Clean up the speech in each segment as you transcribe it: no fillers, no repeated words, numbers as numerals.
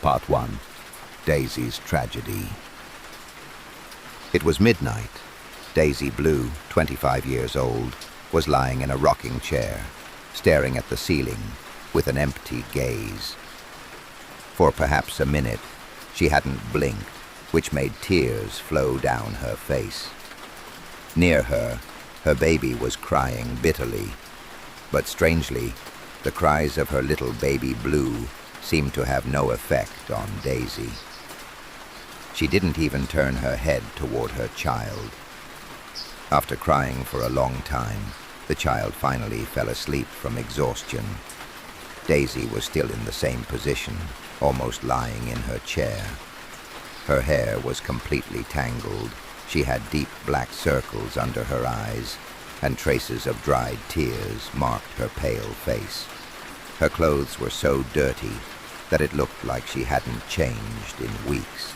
Part 1. Daisy's Tragedy. It was midnight. Daisy Blue, 25 years old, was lying in a rocking chair, staring at the ceiling with an empty gaze. For perhaps a minute, she hadn't blinked, which made tears flow down her face. Near her, her baby was crying bitterly, but strangely, the cries of her little baby Blue seemed to have no effect on Daisy. She didn't even turn her head toward her child. After crying for a long time, the child finally fell asleep from exhaustion. Daisy was still in the same position, almost lying in her chair. Her hair was completely tangled. She had deep black circles under her eyes, and traces of dried tears marked her pale face. Her clothes were so dirty that it looked like she hadn't changed in weeks.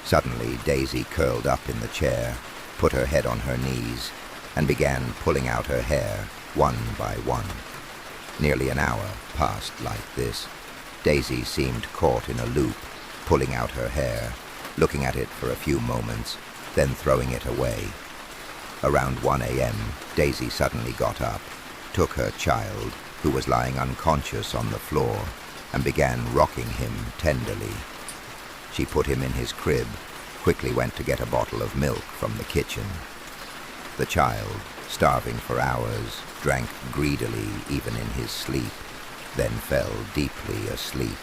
Suddenly, Daisy curled up in the chair, put her head on her knees, and began pulling out her hair one by one. Nearly an hour passed like this. Daisy seemed caught in a loop, pulling out her hair, looking at it for a few moments, then throwing it away. Around 1 a.m., Daisy suddenly got up, took her child, who was lying unconscious on the floor, and began rocking him tenderly. She put him in his crib, quickly went to get a bottle of milk from the kitchen. The child, starving for hours, drank greedily even in his sleep, then fell deeply asleep.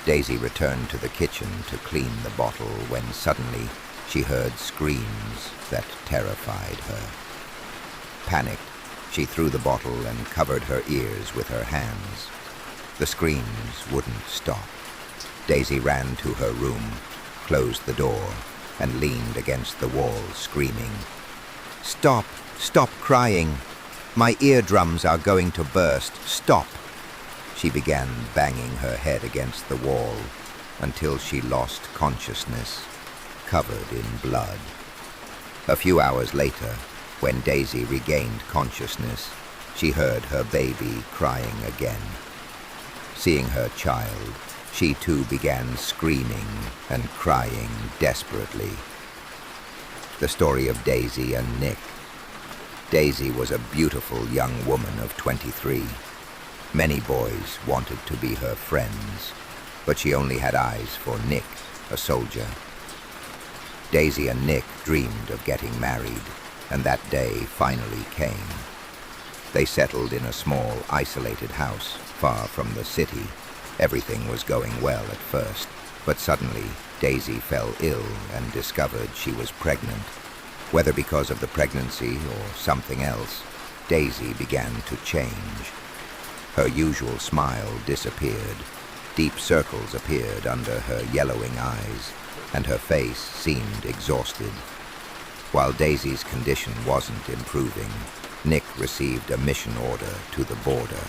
Daisy returned to the kitchen to clean the bottle when suddenly she heard screams that terrified her. Panicked, she threw the bottle and covered her ears with her hands. The screams wouldn't stop. Daisy ran to her room, closed the door, and leaned against the wall, screaming, "Stop! Stop crying! My eardrums are going to burst! Stop!" She began banging her head against the wall until she lost consciousness, covered in blood. A few hours later, when Daisy regained consciousness, she heard her baby crying again. Seeing her child, she too began screaming and crying desperately. The story of Daisy and Nick. Daisy was a beautiful young woman of 23. Many boys wanted to be her friends, but she only had eyes for Nick, a soldier. Daisy and Nick dreamed of getting married, and that day finally came. They settled in a small, isolated house far from the city. Everything was going well at first, but suddenly Daisy fell ill and discovered she was pregnant. Whether because of the pregnancy or something else, Daisy began to change. Her usual smile disappeared. Deep circles appeared under her yellowing eyes, and her face seemed exhausted. While Daisy's condition wasn't improving, Nick received a mission order to the border.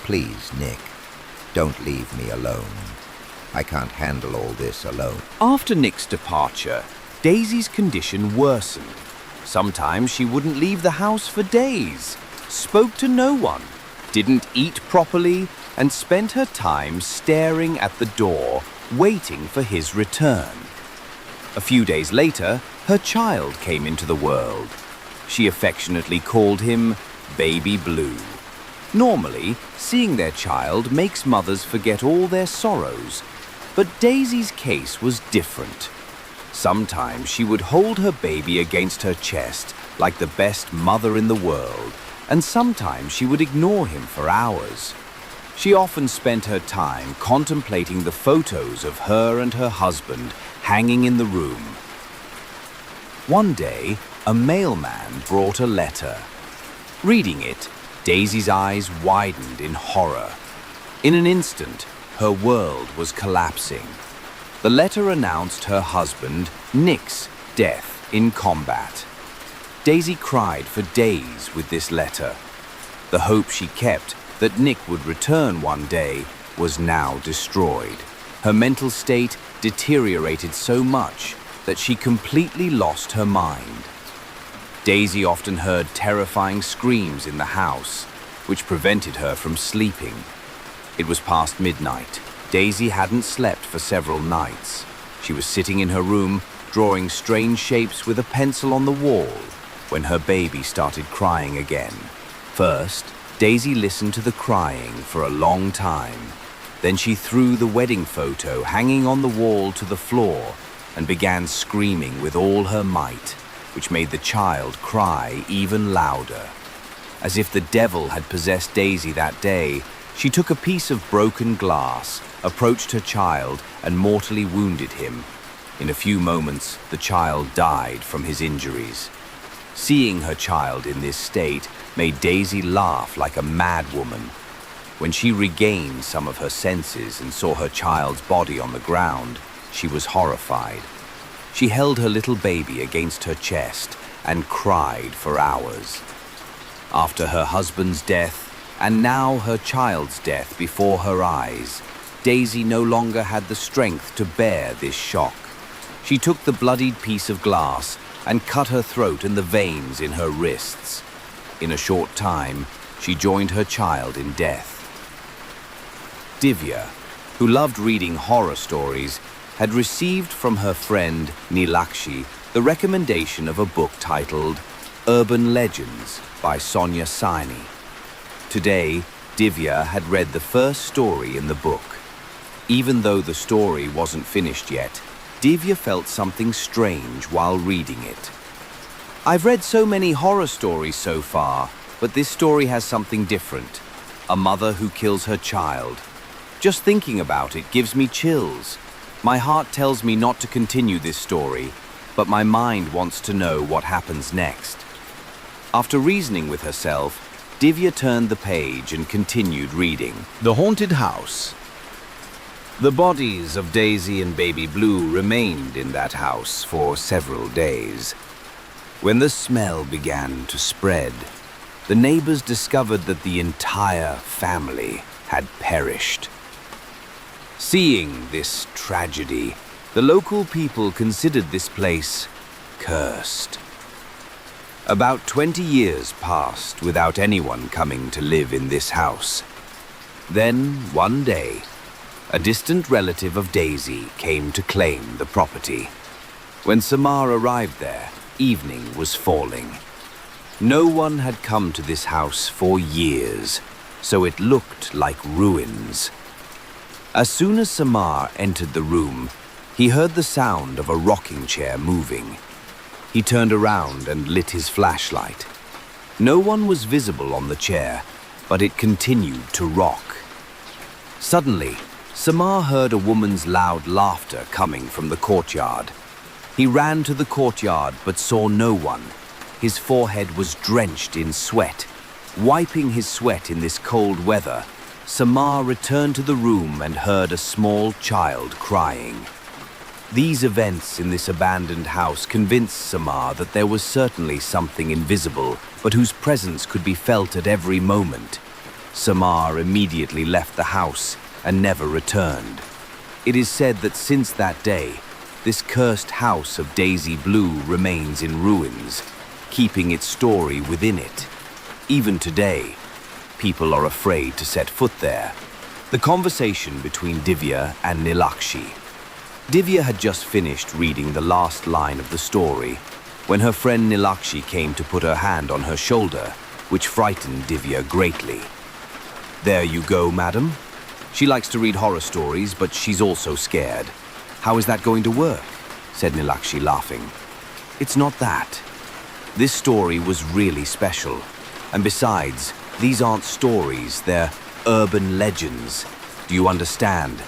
"Please, Nick, don't leave me alone. I can't handle all this alone." After Nick's departure, Daisy's condition worsened. Sometimes she wouldn't leave the house for days, spoke to no one, didn't eat properly, and spent her time staring at the door, waiting for his return. A few days later, her child came into the world. She affectionately called him Baby Blue. Normally, seeing their child makes mothers forget all their sorrows, but Daisy's case was different. Sometimes she would hold her baby against her chest like the best mother in the world, and sometimes she would ignore him for hours. She often spent her time contemplating the photos of her and her husband hanging in the room. One day, a mailman brought a letter. Reading it, Daisy's eyes widened in horror. In an instant, her world was collapsing. The letter announced her husband, Nick's, death in combat. Daisy cried for days with this letter. The hope she kept that Nick would return one day was now destroyed. Her mental state deteriorated so much that she completely lost her mind. Daisy often heard terrifying screams in the house, which prevented her from sleeping. It was past midnight. Daisy hadn't slept for several nights. She was sitting in her room, drawing strange shapes with a pencil on the wall, when her baby started crying again. First, Daisy listened to the crying for a long time. Then she threw the wedding photo hanging on the wall to the floor and began screaming with all her might, which made the child cry even louder. As if the devil had possessed Daisy that day, she took a piece of broken glass, approached her child, and mortally wounded him. In a few moments, the child died from his injuries. Seeing her child in this state made Daisy laugh like a mad woman. When she regained some of her senses and saw her child's body on the ground, she was horrified. She held her little baby against her chest and cried for hours. After her husband's death, and now her child's death before her eyes, Daisy no longer had the strength to bear this shock. She took the bloodied piece of glass and cut her throat and the veins in her wrists. In a short time, she joined her child in death. Divya, who loved reading horror stories, had received from her friend Nilakshi the recommendation of a book titled Urban Legends by Sonia Saini. Today, Divya had read the first story in the book. Even though the story wasn't finished yet, Divya felt something strange while reading it. I've read so many horror stories so far, but this story has something different. A mother who kills her child. Just thinking about it gives me chills. My heart tells me not to continue this story, but my mind wants to know what happens next. After reasoning with herself, Divya turned the page and continued reading. The Haunted House. The bodies of Daisy and Baby Blue remained in that house for several days. When the smell began to spread, the neighbors discovered that the entire family had perished. Seeing this tragedy, the local people considered this place cursed. About 20 years passed without anyone coming to live in this house. Then, one day, a distant relative of Daisy came to claim the property. When Samar arrived there, evening was falling. No one had come to this house for years, so it looked like ruins. As soon as Samar entered the room, he heard the sound of a rocking chair moving. He turned around and lit his flashlight. No one was visible on the chair, but it continued to rock. Suddenly, Samar heard a woman's loud laughter coming from the courtyard. He ran to the courtyard but saw no one. His forehead was drenched in sweat. Wiping his sweat in this cold weather, Samar returned to the room and heard a small child crying. These events in this abandoned house convinced Samar that there was certainly something invisible, but whose presence could be felt at every moment. Samar immediately left the house and never returned. It is said that since that day, this cursed house of Daisy Blue remains in ruins, keeping its story within it. Even today, people are afraid to set foot there. The conversation between Divya and Nilakshi. Divya had just finished reading the last line of the story when her friend Nilakshi came to put her hand on her shoulder, which frightened Divya greatly. "There you go, madam. She likes to read horror stories, but she's also scared. How is that going to work?" said Nilakshi, laughing. "It's not that. This story was really special. And besides, these aren't stories, they're urban legends. Do you understand?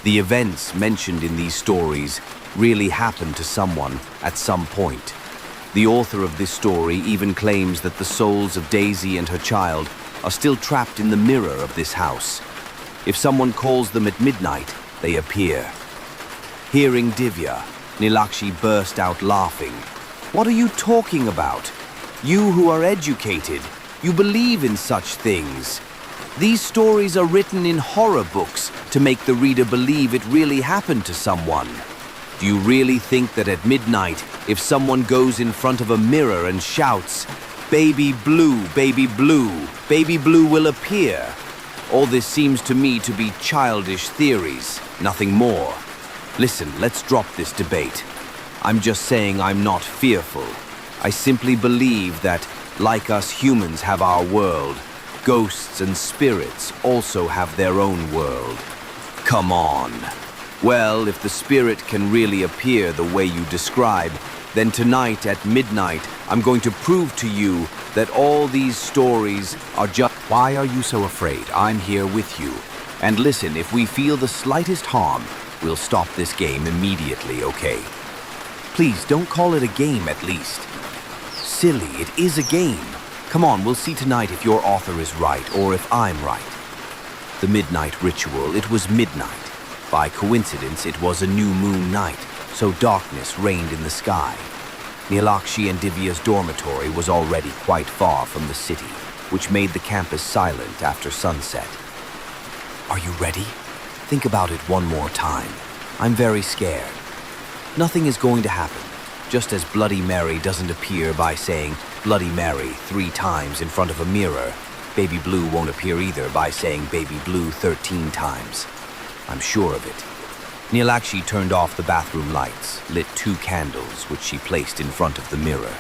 The events mentioned in these stories really happened to someone at some point. The author of this story even claims that the souls of Daisy and her child are still trapped in the mirror of this house. If someone calls them at midnight, they appear." Hearing Divya, Nilakshi burst out laughing. "What are you talking about? You who are educated, you believe in such things. These stories are written in horror books to make the reader believe it really happened to someone. Do you really think that at midnight, if someone goes in front of a mirror and shouts, 'Baby Blue, Baby Blue, Baby Blue will appear,' All this seems to me to be childish theories, nothing more. Listen, let's drop this debate. I'm just saying I'm not fearful. I simply believe that, like us humans have our world, ghosts and spirits also have their own world. Come on. Well, if the spirit can really appear the way you describe, then tonight at midnight, I'm going to prove to you that all these stories are just... Why are you so afraid? I'm here with you. And listen, if we feel the slightest harm, we'll stop this game immediately, okay? Please, don't call it a game at least. Silly, it is a game. Come on, we'll see tonight if your author is right or if I'm right. The midnight ritual, it was midnight. By coincidence, it was a new moon night, so darkness reigned in the sky. Nilakshi and Divya's dormitory was already quite far from the city, which made the campus silent after sunset. Are you ready? Think about it one more time. I'm very scared. Nothing is going to happen, just as Bloody Mary doesn't appear by saying Bloody Mary 3 times in front of a mirror. Baby Blue won't appear either by saying Baby Blue 13 times. I'm sure of it. Nilakshi turned off the bathroom lights, lit 2 candles, which she placed in front of the mirror.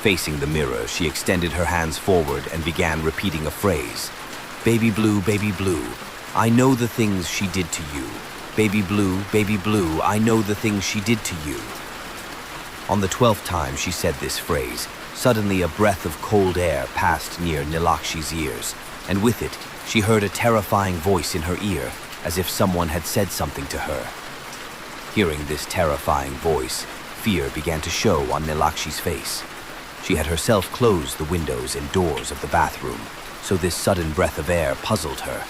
Facing the mirror, she extended her hands forward and began repeating a phrase. Baby Blue, I know the things she did to you. Baby Blue, I know the things she did to you. On the 12th time she said this phrase, suddenly a breath of cold air passed near Nilakshi's ears, and with it, she heard a terrifying voice in her ear, as if someone had said something to her. Hearing this terrifying voice, fear began to show on Nilakshi's face. She had herself closed the windows and doors of the bathroom, so this sudden breath of air puzzled her.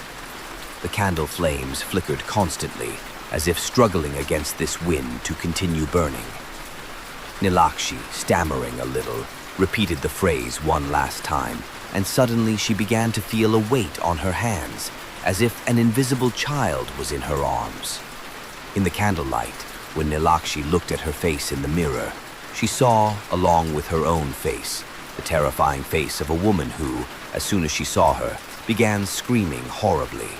The candle flames flickered constantly, as if struggling against this wind to continue burning. Nilakshi, stammering a little, repeated the phrase one last time, and suddenly she began to feel a weight on her hands, as if an invisible child was in her arms. In the candlelight, when Nilakshi looked at her face in the mirror, she saw, along with her own face, the terrifying face of a woman who, as soon as she saw her, began screaming horribly.